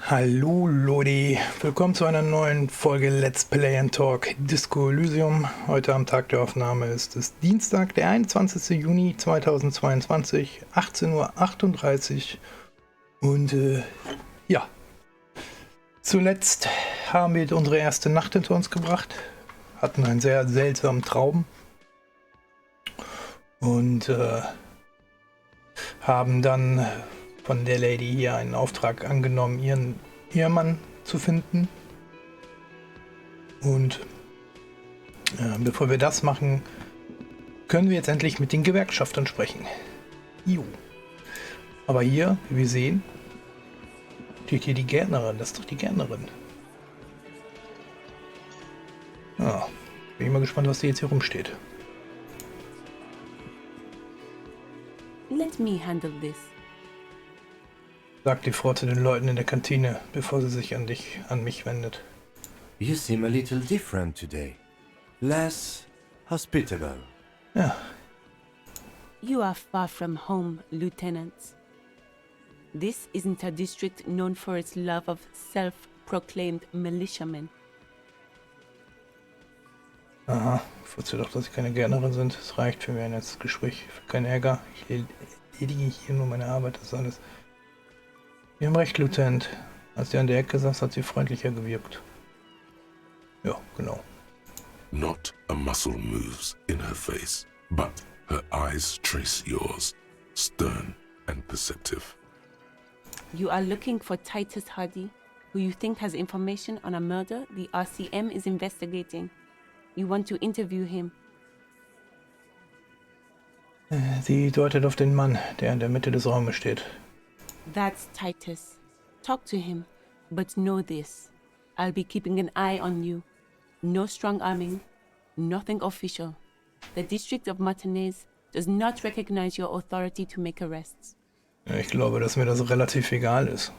Hallo Lodi, willkommen zu einer neuen Folge Let's Play and Talk Disco Elysium. Heute am Tag der Aufnahme ist es Dienstag, der 21. Juni 2022, 18:38 Uhr. Und ja, zuletzt haben wir unsere erste Nacht hinter uns gebracht, hatten einen sehr seltsamen Traum und haben dann von der Lady hier einen Auftrag angenommen, ihren Ehemann zu finden. Und bevor wir das machen, können wir jetzt endlich mit den Gewerkschaftern sprechen. Jo. Aber hier, wie wir sehen, steht hier die Gärtnerin. Das ist doch die Gärtnerin. Ja, bin ich mal gespannt, was die jetzt hier rumsteht. Let me handle this. Sagt die Frau zu den Leuten in der Kantine, bevor sie sich an mich wendet. You seem a little different today. Less hospitable. Ja, You are far from home, Lieutenant. This isn't a district known for its love of self-proclaimed militiamen. aha. Ich wusste doch, dass Sie keine Gärtnerin sind. Es reicht für mir ein nettes Gespräch. Für keinen Ärger. Ich erledige hier nur meine Arbeit, das ist alles. Sie haben recht, Lieutenant. Als sie an der Ecke saß, hat sie freundlicher gewirkt. Ja, genau. Not a muscle moves in her face, but her eyes trace yours, stern and perceptive. You are looking for Titus Hardie, who you think has information on a murder the RCM is investigating. You want to interview him. Sie deutet auf den Mann, der in der Mitte des Raumes steht. That's Titus. Talk to him, but know this. I'll be keeping an eye on you. No strong arming, nothing official. The District of Martinez does not recognize your authority to make arrests. Ich glaube, dass mir das relativ egal ist.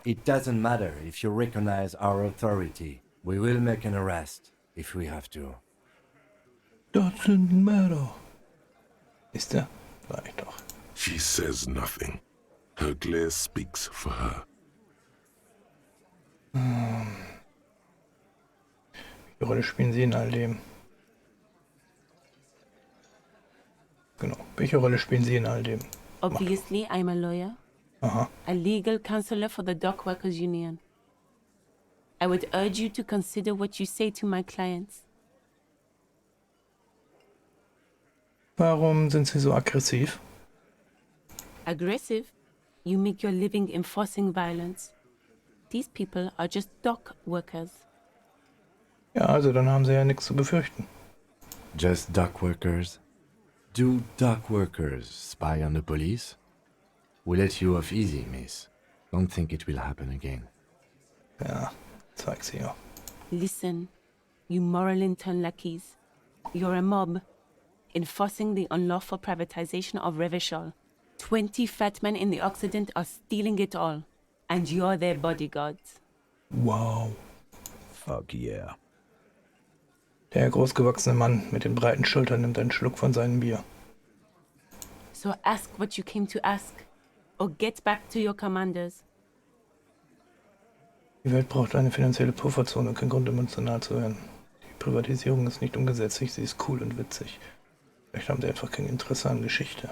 It doesn't matter if you recognize our authority. We will make an arrest if we have to. Doesn't matter. Ist er? Sag ich doch. She says nothing. Her glare speaks for her. Welche Rolle spielen Sie in all dem? Genau. Welche Rolle spielen Sie in all dem? Obviously, I'm a lawyer, Aha. a legal counselor for the Dock Workers Union. I would urge you to consider what you say to my clients. Warum sind Sie so aggressiv? Aggressive? You make your living enforcing violence. These people are just dock workers. Ja, also dann haben Sie ja nichts zu befürchten. Just dock workers? Do dock workers spy on the police? We let you off easy, miss. Don't think it will happen again. Ja, zeig sie ja. Listen, you moral intern lackeys. You're a mob, enforcing the unlawful privatization of Revachol. 20 fat men in the Occident are stealing it all, and you're their bodyguards. Wow. Fuck yeah. Der großgewachsene Mann mit den breiten Schultern nimmt einen Schluck von seinem Bier. So ask what you came to ask, or get back to your commanders. Die Welt braucht eine finanzielle Pufferzone, kein Grund, emotional zu werden. Die Privatisierung ist nicht ungesetzlich, sie ist cool und witzig. Vielleicht haben sie einfach kein Interesse an Geschichte.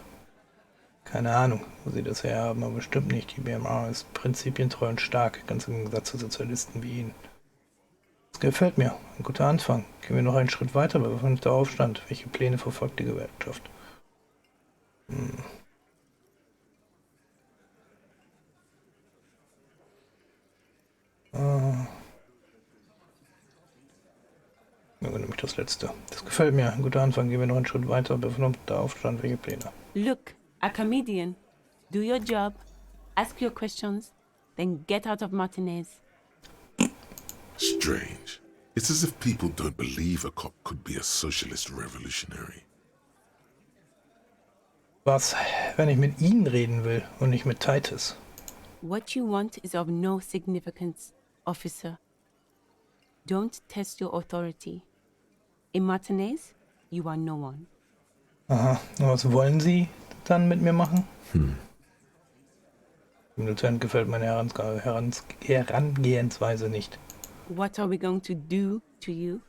Keine Ahnung, wo sie das her haben, aber bestimmt nicht. Die BMA ist prinzipientreu und stark, ganz im Gegensatz zu Sozialisten wie Ihnen. Das gefällt mir. Ein guter Anfang. Gehen wir noch einen Schritt weiter, aber was ist der Aufstand? Welche Pläne verfolgt die Gewerkschaft? Ja, nämlich das letzte. Das gefällt mir. Ein guter Anfang. Gehen wir noch einen Schritt weiter, aber was ist der Aufstand? Welche Pläne? Look, a comedian. Do your job, ask your questions, then get out of Martinez. Strange. It's as if people don't believe a cop could be a socialist revolutionary. Was, wenn ich mit Ihnen reden will und nicht mit Titus? What you want is of no significance, officer. Don't test your authority. In Martinez, you are no one. Aha, und was wollen Sie dann mit mir machen? Dem Lieutenant gefällt meine Herangehensweise nicht. What are we going to do to you?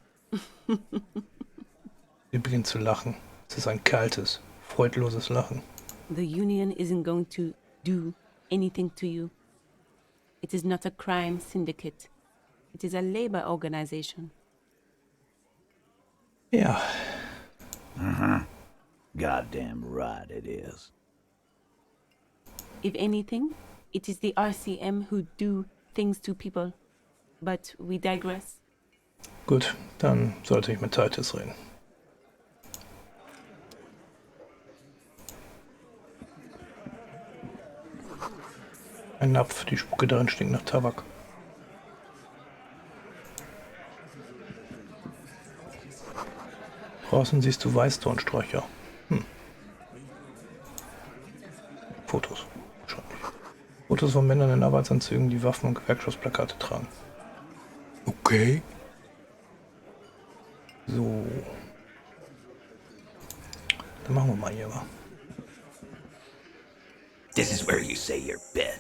Sie beginnt zu lachen. Es ist ein kaltes, freudloses Lachen. The union isn't going to do anything to you. It is not a crime syndicate. It is a labor organization. Ja, Goddamn right it is. If anything, it is the RCM who do things to people. But we digress. gut, dann sollte ich mit Titus reden. Ein Napf, die Spucke darin stinkt nach Tabak. Draußen siehst du Weißdornsträucher. Fotos. Wahrscheinlich. Fotos von Männern in Arbeitsanzügen, die Waffen und Gewerkschaftsplakate tragen. Okay. So. Dann machen wir mal hier was. This is where you say your bed.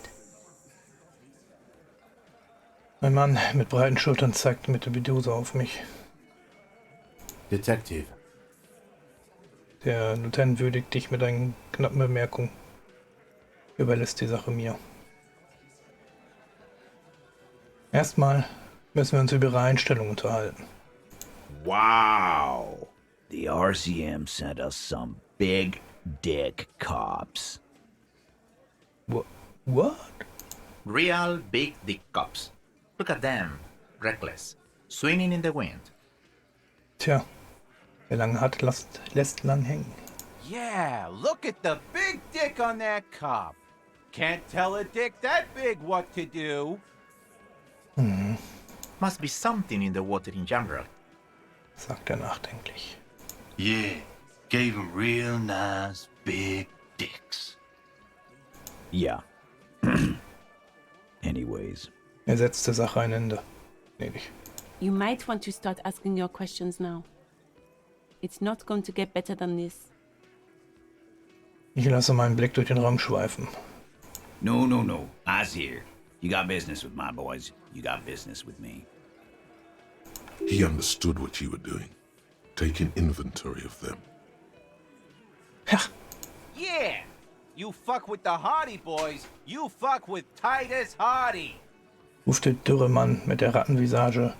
Ein Mann mit breiten Schultern zeigt mit der Bedose auf mich. Detective. Der Lieutenant würdigt dich mit einer knappen Bemerkung. Überlässt die Sache mir. Erstmal müssen wir uns über ihre Einstellung unterhalten. Wow. The RCM sent us some big dick cops. What? Real big dick cops. Look at them. Reckless. Swinging in the wind. Tja, wer lang hat, lässt lang hängen. Yeah, look at the big dick on that cop. Can't tell a dick that big what to do. Must be something in the water in general. Sagt er nachdenklich. Yeah, gave him real nice big dicks. Yeah. Anyways. Er setzt der Sache ein Ende. Gnädig. You might want to start asking your questions now. It's not going to get better than this. Ich lasse meinen Blick durch den Raum schweifen. No. I's here. You got business with my boys. You got business with me. He understood what you were doing, taking inventory of them. Ja, Yeah, you fuck with the Hardie Boys, you fuck with Titus Hardie. ruft der dürre Mann mit der Rattenvisage,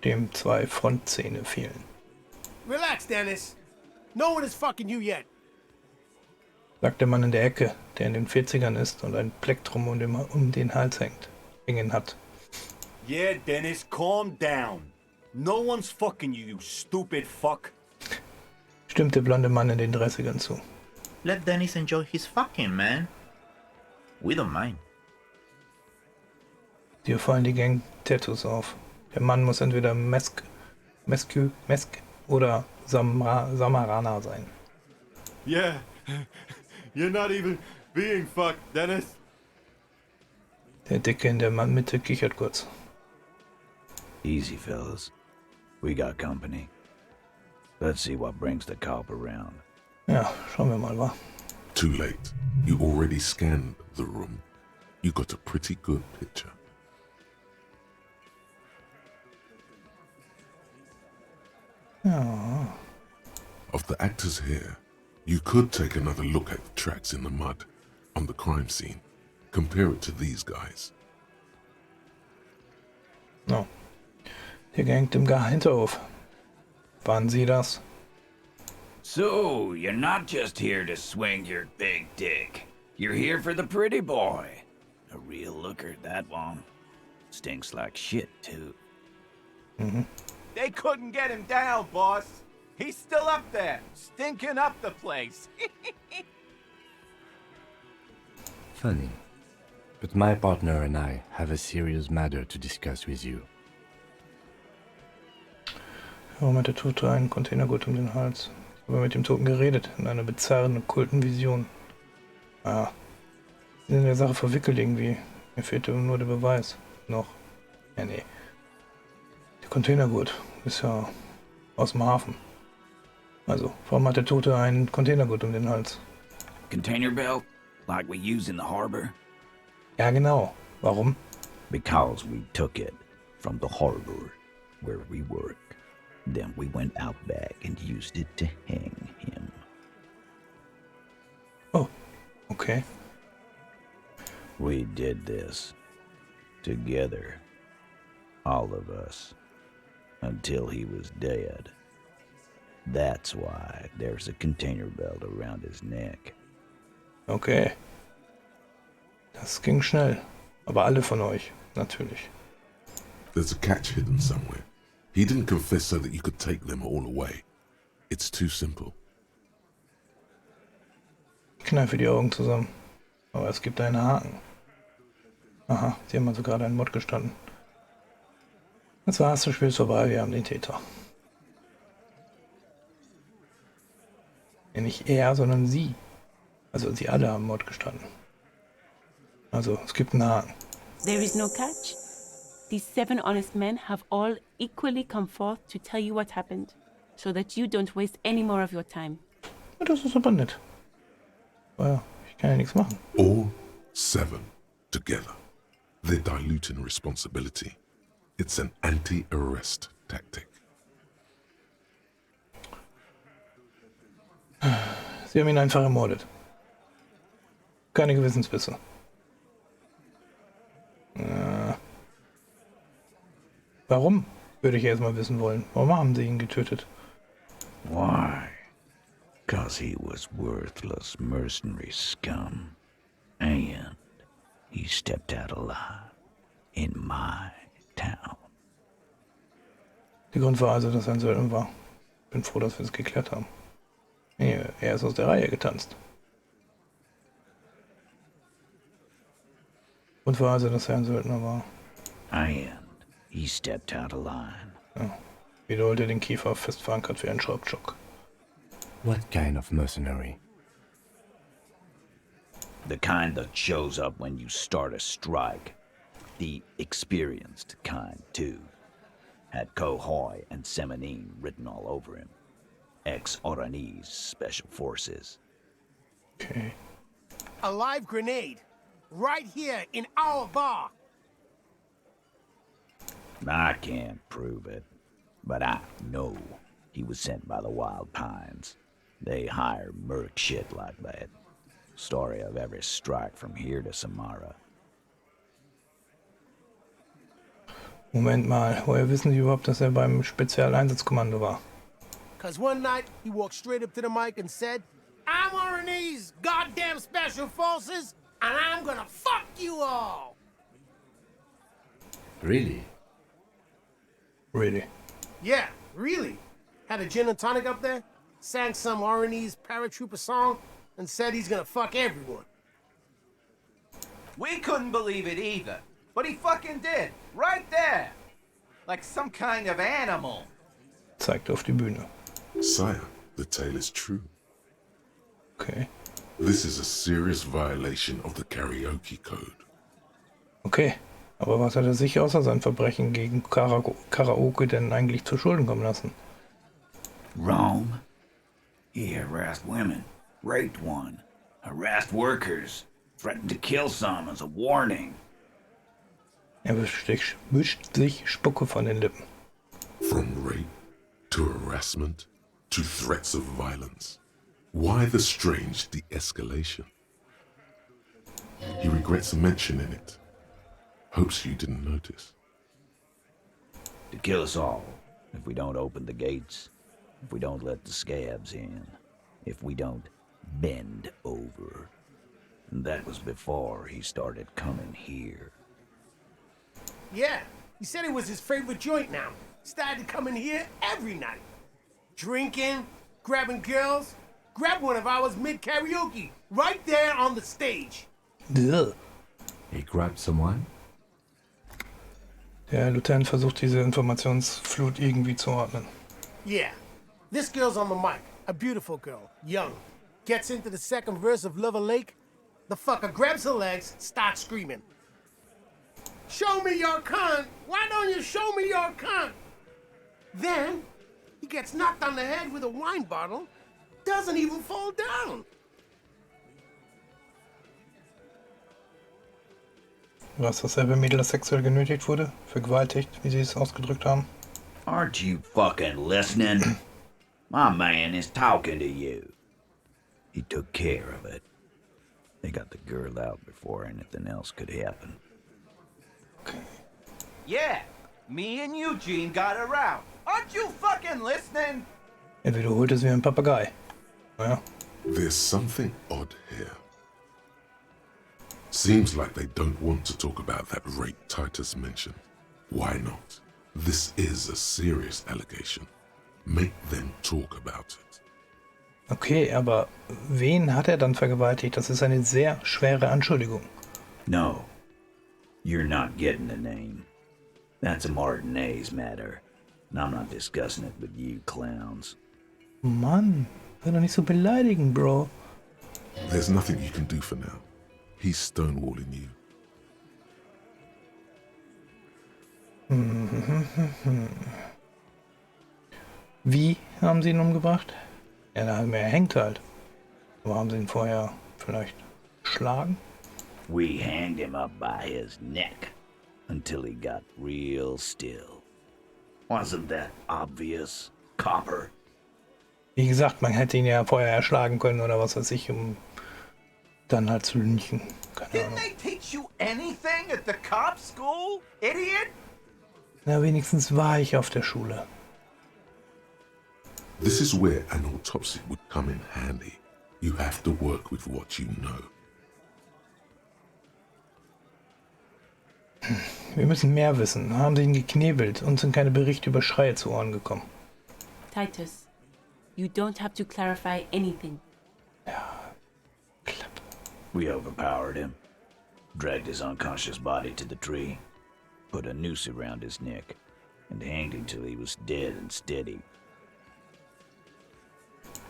dem 2 Frontzähne fehlen. Relax, Dennis. No one is fucking you yet. Sagt der Mann in der Ecke, der in den 40ern ist und ein Plektrum um den Hals hängen hat. Yeah, Dennis, calm down. No one's fucking you, you stupid fuck. Stimmt der blonde Mann in den 30ern zu. Let Dennis enjoy his fucking, man. We don't mind. Dir fallen die Gang-Tattoos auf. Der Mann muss entweder Mesk oder Samarana sein. Yeah, you're not even being fucked, Dennis. Der Dicke in der Mitte kichert kurz. Easy, fellas. We got company. Let's see what brings the cop around. Ja, schauen wir mal, wa? Too late. You already scanned the room. You got a pretty good picture. Ja, Of the actors here, you could take another look at the tracks in the mud on the crime scene. Compare it to these guys. no. Der gehängt im Hinterhof. Waren Sie das? So, you're not just here to swing your big dick. You're here for the pretty boy. A real looker, that one. Stinks like shit, too. They couldn't get him down, boss. He's still up there, stinking up the place. Funny. But my partner and I have a serious matter to discuss with you. Warum hat der Tote einen Containergurt um den Hals? Ich habe mit dem Toten geredet, in einer bizarren, okkulten Vision. Ah, Sie sind in der Sache verwickelt irgendwie. Mir fehlte nur der Beweis. Noch. Ja, nee. Der Containergurt ist ja aus dem Hafen. Also, warum hat der Tote einen Containergurt um den Hals? Container belt, like we use in the harbor? Ja, genau. Warum? Because we took it from the harbor where we work. Then we went out back and used it to hang him. Oh, okay. We did this together, all of us, until he was dead. That's why there's a container belt around his neck. Okay. Das ging schnell. Aber alle von euch, natürlich. There's a catch hidden somewhere. He didn't confess so that you could take them all away. It's too simple. Ich kneife die Augen zusammen. Aber es gibt einen Haken. Aha, sie haben also gerade einen Mord gestanden. Das war's, das Spiel ist vorbei, wir haben den Täter. Ja, nicht er, sondern sie. Also sie alle haben Mord gestanden. Also, es gibt einen Haken. There is no catch. These 7 honest men have all equally come forth to tell you what happened, so that you don't waste any more of your time. Ja, das ist aber nett. Aber ja, ich kann ja nichts machen. All 7 together. They're diluting responsibility. It's an anti-arrest tactic. Sie haben ihn einfach ermordet. Keine Gewissensbisse. Warum? Würde ich erst mal wissen wollen. Warum haben sie ihn getötet? Why? 'Cause he was worthless mercenary scum. And he stepped out alive in my town. Der Grund war also, dass er ein Söldner war. Bin froh, dass wir es geklärt haben. Nee, er ist aus der Reihe getanzt. Grund war also, dass er ein Söldner war. And he stepped out of line. Ja. Wiederholt er den Kiefer fest verankert wie ein Schraubstock. What kind of mercenary? The kind that shows up when you start a strike. The experienced kind, too. Had Cohoy and Semenine written all over him. Ex-Oranese Special Forces. Okay. A live grenade. Right here in our bar. I can't prove it, but I know he was sent by the Wild Pines. They hire merc shit like that. Story of every strike from here to Samara. Moment mal, woher wissen Sie überhaupt, dass er beim Spezialeinsatzkommando war? Cause one night he walked straight up to the mic and said, "I'm one of these goddamn special forces, and I'm gonna fuck you all." Really? Really? Yeah, really. Had a gin and tonic up there, sang some R&E's paratrooper song, and said he's gonna fuck everyone. We couldn't believe it either, but he fucking did, right there. Like some kind of animal. Zeigt auf die Bühne. Sire, the tale is true. Okay. This is a serious violation of the karaoke code. Okay. Aber was hat er sich außer sein Verbrechen gegen Karaoke denn eigentlich zu Schulden kommen lassen? Rome? He harassed women, raped one, harassed workers, threatened to kill some as a warning. Er wischt sich Spucke von den Lippen. From rape to harassment to threats of violence. Why the strange de-escalation? He regrets mentioning it. Hopes you didn't notice. To kill us all, if we don't open the gates, if we don't let the scabs in, if we don't bend over. And that was before he started coming here. Yeah, he said it was his favorite joint now. Started coming here every night. Drinking, grabbing girls. Grabbed one of ours mid-karaoke, right there on the stage. Ugh. He grabbed someone? Der Lieutenant versucht, diese Informationsflut irgendwie zu ordnen. Yeah, this girl's on the mic. A beautiful girl, young. Gets into the second verse of Lover Lake. The fucker grabs her legs, starts screaming. "Show me your cunt! Why don't you show me your cunt?" Then, he gets knocked on the head with a wine bottle. Doesn't even fall down. Was dasselbe Mädel, das sexuell genötigt wurde? Vergewaltigt, wie sie es ausgedrückt haben? Aren't you fucking listening? My man is talking to you. He took care of it. They got the girl out before anything else could happen. Okay. Yeah, me and Eugene got her out. Aren't you fucking listening? Er wiederholt es wie ein Papagei. Naja. There's something odd here. Seems like they don't want to talk about that rape Titus mentioned. Why not? This is a serious allegation. Make them talk about it. Okay, aber wen hat er dann vergewaltigt? Das ist eine sehr schwere Anschuldigung. No, you're not getting the name. That's a Martinez matter, and I'm not discussing it with you clowns. Mann, sei doch nicht so beleidigen, Bro. There's nothing you can do for now. He's stonewalling you. Wie haben sie ihn umgebracht? Ja, er hängt halt. Aber haben sie ihn vorher vielleicht geschlagen? We hanged him up by his neck until he got real still. Wasn't that obvious, copper? Wie gesagt, man hätte ihn ja vorher erschlagen können oder was weiß ich, um dann halt zu lynchen. Keine Didn't Ahnung. they teach you anything at the cop school, idiot? Na, wenigstens war ich auf der Schule. This is where an autopsy would come in handy. You have to work with what you know. Wir müssen mehr wissen. Haben sie ihn geknebelt und sind keine Berichte über Schreie zu Ohren gekommen. Titus, you don't have to clarify anything. Klappe. We overpowered him, dragged his unconscious body to the tree, put a noose around his neck, and hanged him till he was dead and steady.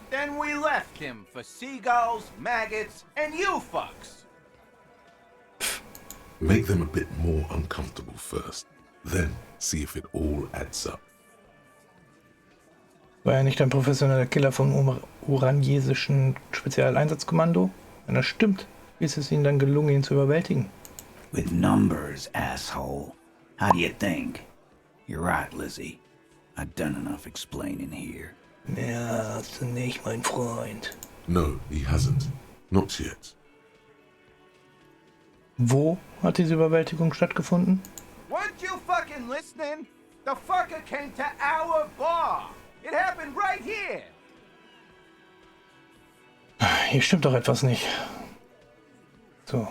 Then we left him for seagulls, maggots, and you fucks. Make them a bit more uncomfortable first. Then see if it all adds up. War er nicht ein professioneller Killer vom uranesischen Spezialeinsatzkommando? Wenn das stimmt, wie ist es ihnen dann gelungen, ihn zu überwältigen? With numbers, asshole. How do you think? You're right, Lizzie. I've done enough explaining here. Ja, hast du nicht, mein Freund. No, he hasn't. Not yet. Wo hat diese Überwältigung stattgefunden? Weren't you fucking listening? The fucker came to our bar. It happened right here. Hier stimmt doch etwas nicht. So.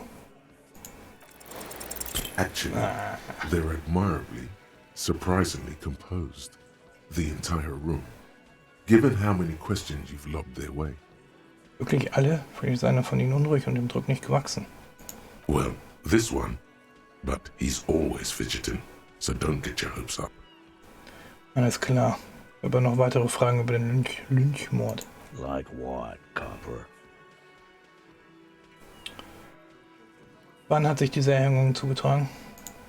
Actually, they're admirably, surprisingly composed. The entire room. Given how many questions you've lobbed their way. Wirklich alle? Vielleicht ist einer von ihnen unruhig und dem Druck nicht gewachsen. Well, this one. But he's always fidgeting, so don't get your hopes up. Alles klar. Aber noch weitere Fragen über den Lynchmord. Like what, copper? Wann hat sich diese Erhängung zugetragen?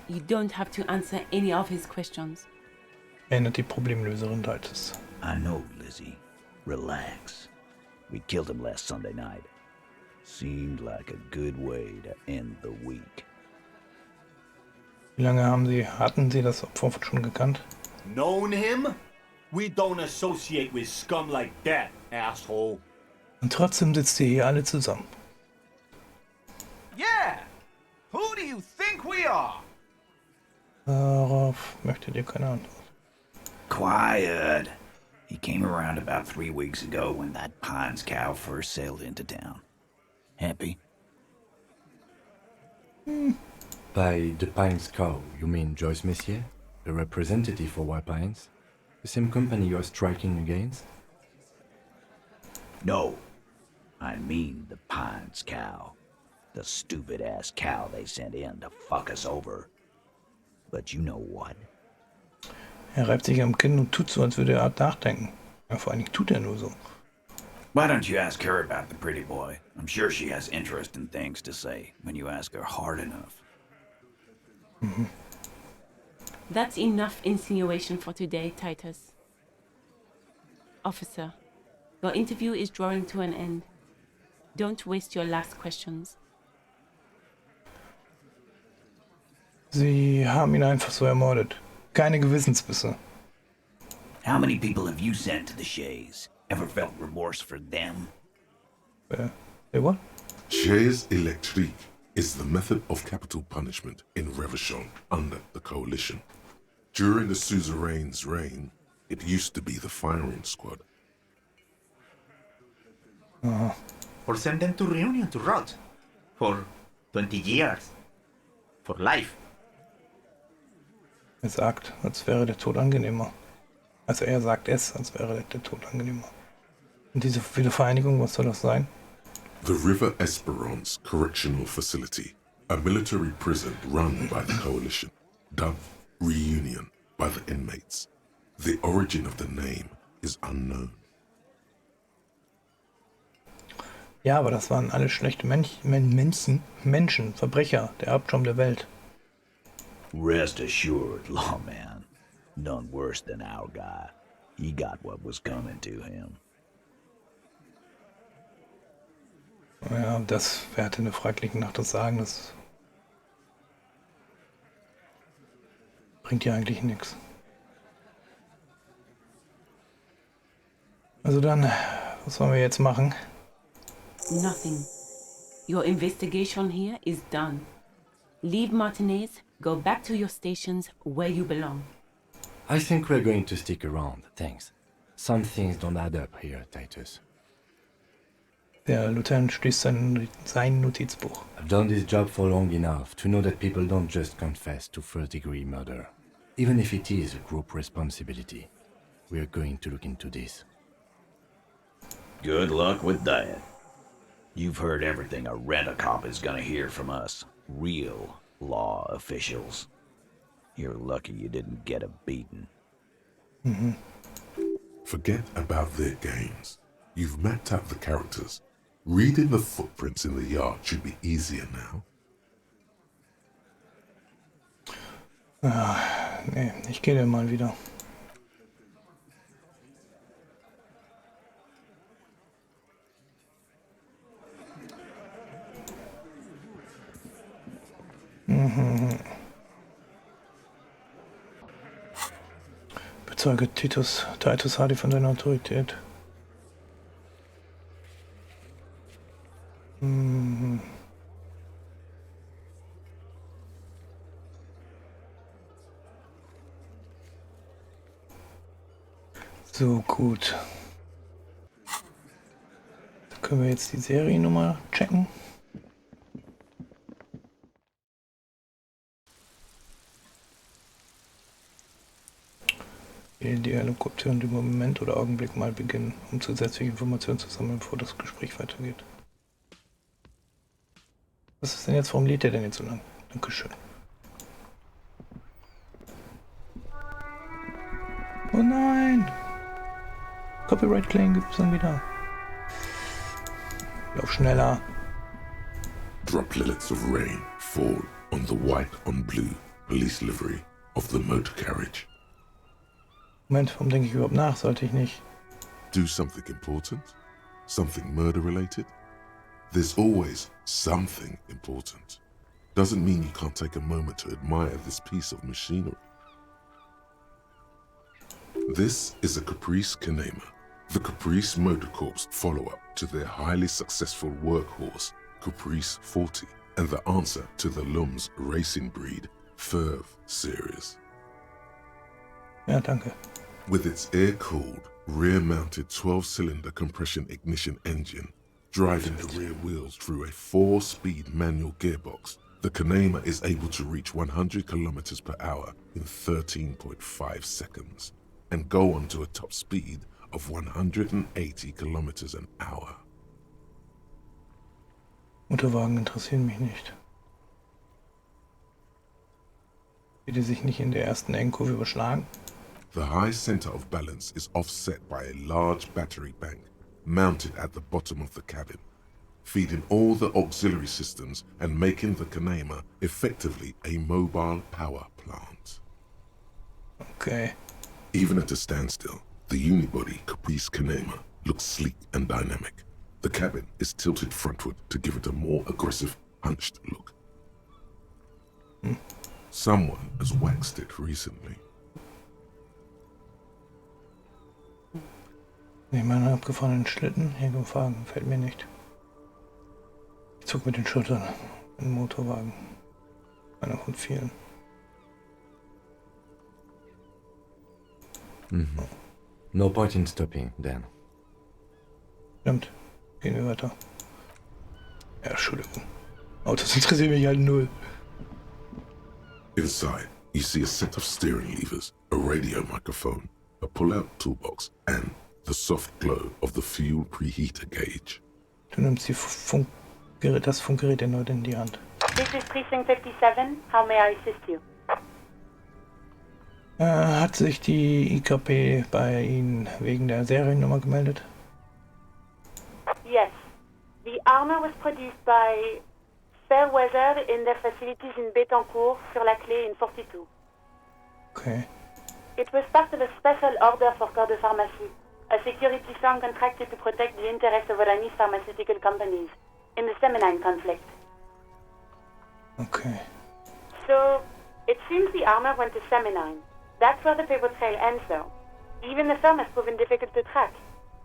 You don't have to answer any of his questions. Erinnert die Problemlöserin Titus. I know, Lizzie. Relax. We killed him last Sunday night. Seemed like a good way to end the week. Wie lange hatten Sie das Opfer schon gekannt? Known him? We don't associate with scum like that, asshole. Und trotzdem sitzt ihr hier alle zusammen. Yeah. Who do you think we are? Darauf möchtet ihr keine Antwort. Quiet. He came around about 3 weeks ago when that Pines cow first sailed into town. Happy? By the Pines cow, you mean Joyce Messier, the representative for White Pines? The same company you're striking against? No. I mean the Pines cow. The stupid-ass cow they sent in to fuck us over. But you know what? Er reibt sich am Kinn und tut so, als würde er nachdenken. Ja, vor allen Dingen tut er nur so. Why don't you ask her about the pretty boy? I'm sure she has interesting things to say when you ask her hard enough. That's enough insinuation for today, Titus. Officer, your interview is drawing to an end. Don't waste your last questions. Sie haben ihn einfach so ermordet. Keine Gewissensbisse. How many people have you sent to the Shays? Ever felt remorse for them? Say what? Chaise électrique is the method of capital punishment in Revachon under the coalition. During the suzerain's reign, it used to be the firing squad. Or send them to Reunion to rot. For 20 years. For life. Er sagt, als wäre der Tod angenehmer. Also er sagt es, als wäre der Tod angenehmer. Und diese Wiedervereinigung, was soll das sein? The River Esperance Correctional Facility, a military prison run by the coalition, dubbed Reunion by the inmates. The origin of the name is unknown. Ja, aber das waren alle schlechte Menschen, Verbrecher, der Abschaum der Welt. Rest assured, lawman. None worse than our guy. He got what was coming to him. Ja, wer hatte eine fragliche Nacht das Sagen, das bringt ja eigentlich nichts. Also dann, was wollen wir jetzt machen? Nothing. Your investigation here is done. Leave Martinez, go back to your stations where you belong. I think we're going to stick around, thanks. Some things don't add up here, Titus. Der Lieutenant schließt sein Notizbuch. I've done this job for long enough to know that people don't just confess to first-degree murder. Even if it is a group responsibility, we're going to look into this. Good luck with that. You've heard everything a rent-a-cop is gonna hear from us. Real law officials. You're lucky you didn't get a beating. Forget about their games. You've mapped out the characters. Reading the footprints in the yard should be easier now. Nee, ich gehe dann mal wieder. Bezeuge Titus Hardie von deiner Autorität. So, gut. Da können wir jetzt die Seriennummer checken. Die Helikopter und im Moment oder Augenblick mal beginnen, um zusätzliche Informationen zu sammeln, bevor das Gespräch weitergeht. Was ist denn jetzt? Warum lädt der denn jetzt so lang? Dankeschön. Oh nein! Copyright Claim gibt's dann wieder. Lauf schneller. Droplets of rain fall on the white on blue police livery of the motor carriage. Moment, warum denke ich überhaupt nach? Sollte ich nicht. Do something important? Something murder-related? There's always something important. Doesn't mean you can't take a moment to admire this piece of machinery. This is a Caprice Kanema, the Caprice Motor Corps follow-up to their highly successful workhorse, Caprice 40, and the answer to the Lum's racing breed, Ferv series. Ja, danke. With its air-cooled, rear-mounted 12-cylinder compression ignition engine, driving the rear wheels through a 4-speed manual gearbox, the Kanema is able to reach 100 kilometers per hour in 13.5 seconds, and go on to a top speed of 180 kilometers an hour. Motorwagen interessieren mich nicht. Will die sich nicht in der ersten engen Kurve überschlagen? The high center of balance is offset by a large battery bank mounted at the bottom of the cabin, feeding all the auxiliary systems and making the Kanema effectively a mobile power plant. Okay. Even at a standstill, the unibody Caprice Kanema looks sleek and dynamic. The cabin is tilted frontward to give it a more aggressive, hunched look. Someone has waxed it recently. Ich meine, einen abgefahrenen Schlitten, Wagen fällt mir nicht. Ich zuck mit den Schultern. Ein Motorwagen. Einer von vielen. No point in stopping, then. Stimmt. Gehen wir weiter. Ja, Entschuldigung. Autos interessieren mich halt null. Inside, you see a set of steering levers, a radio microphone, a pull-out toolbox, and the soft glow of the fuel preheater gauge. Du nimmst das Funkgerät erneut in die Hand. This is Precinct 57. How may I assist you? Hat sich die IKP bei Ihnen wegen der Seriennummer gemeldet? Yes. The armor was produced by Fairweather in their facilities in Betancourt sur la Clé in 42. Okay. It was part of a special order for Corps de Pharmacie, a security firm contracted to protect the interests of Oranese pharmaceutical companies in the Seminine conflict. Okay. So, it seems the armor went to Seminine. That's where the paper trail ends, though. Even the firm has proven difficult to track.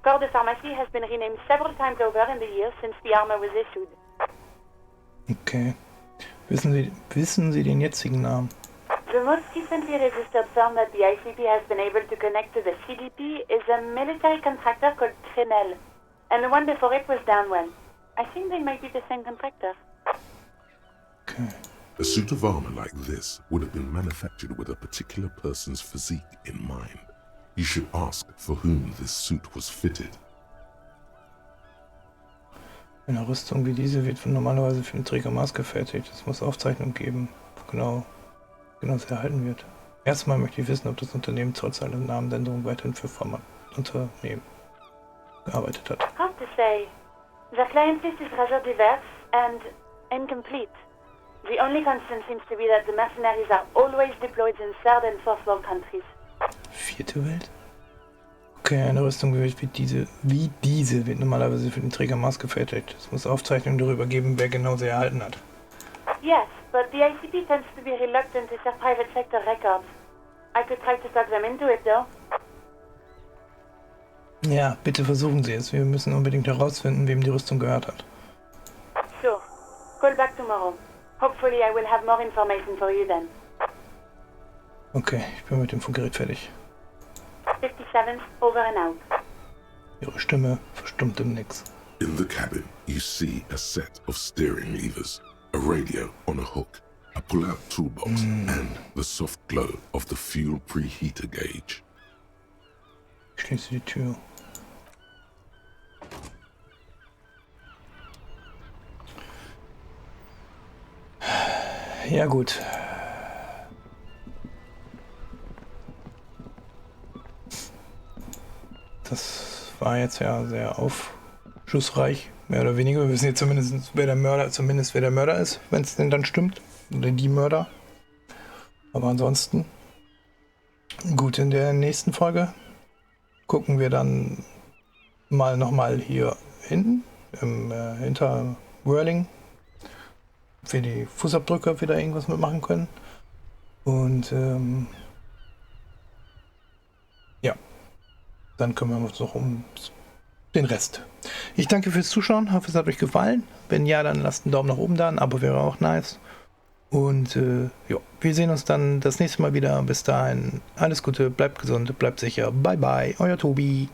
Corps de Pharmacie has been renamed several times over in the years since the armor was issued. Okay. Wissen Sie den jetzigen Namen? The most recently registered firm that the ICP has been able to connect to the CDP is a military contractor called Trinell, and the one before it was Downwell. I think they might be the same contractor. Okay. A suit of armor like this would have been manufactured with a particular person's physique in mind. You should ask for whom this suit was fitted. Eine Rüstung wie diese wird normalerweise für den Träger maßgefertigt. Es muss Aufzeichnungen geben, genau es erhalten wird. Erstmal möchte ich wissen, ob das Unternehmen trotz einer Namensänderung weiterhin für Pharmaunternehmen gearbeitet hat. Hard to say. The client list is rather diverse and incomplete. The only constant seems to be that the mercenaries are always deployed in third and fourth world countries. Vierte Welt? Okay, eine Rüstung wie diese wird normalerweise für den Träger maßgefertigt. Es muss Aufzeichnungen darüber geben, wer genau sie erhalten hat. Yes, but the ICP tends to be reluctant to share private sector records. I could try to talk them into it, though. Ja, bitte versuchen Sie es. Wir müssen unbedingt herausfinden, wem die Rüstung gehört hat. Sure. Call back tomorrow. Hopefully I will have more information for you then. Okay, ich bin mit dem Funkgerät fertig. 57, over and out. Ihre Stimme verstummt im Nix. In the cabin, you see a set of steering levers, a radio on a hook, a pull-out toolbox, and the soft glow of the fuel preheater gauge. Ich schließe die Tür. Ja gut. Das war jetzt ja sehr aufschlussreich, mehr oder weniger. Wir wissen jetzt zumindest, wer der Mörder ist, wenn es denn dann stimmt. Oder die Mörder. Aber ansonsten, gut, in der nächsten Folge gucken wir dann nochmal hier hinten, hinter Whirling, ob wir die Fußabdrücke wieder irgendwas mitmachen können. Und ja, dann kümmern wir uns noch um den Rest. Ich danke fürs Zuschauen, hoffe es hat euch gefallen. Wenn ja, dann lasst einen Daumen nach oben da, ein Abo wäre auch nice. Und ja, wir sehen uns dann das nächste Mal wieder. Bis dahin, alles Gute, bleibt gesund, bleibt sicher. Bye bye, euer Toby.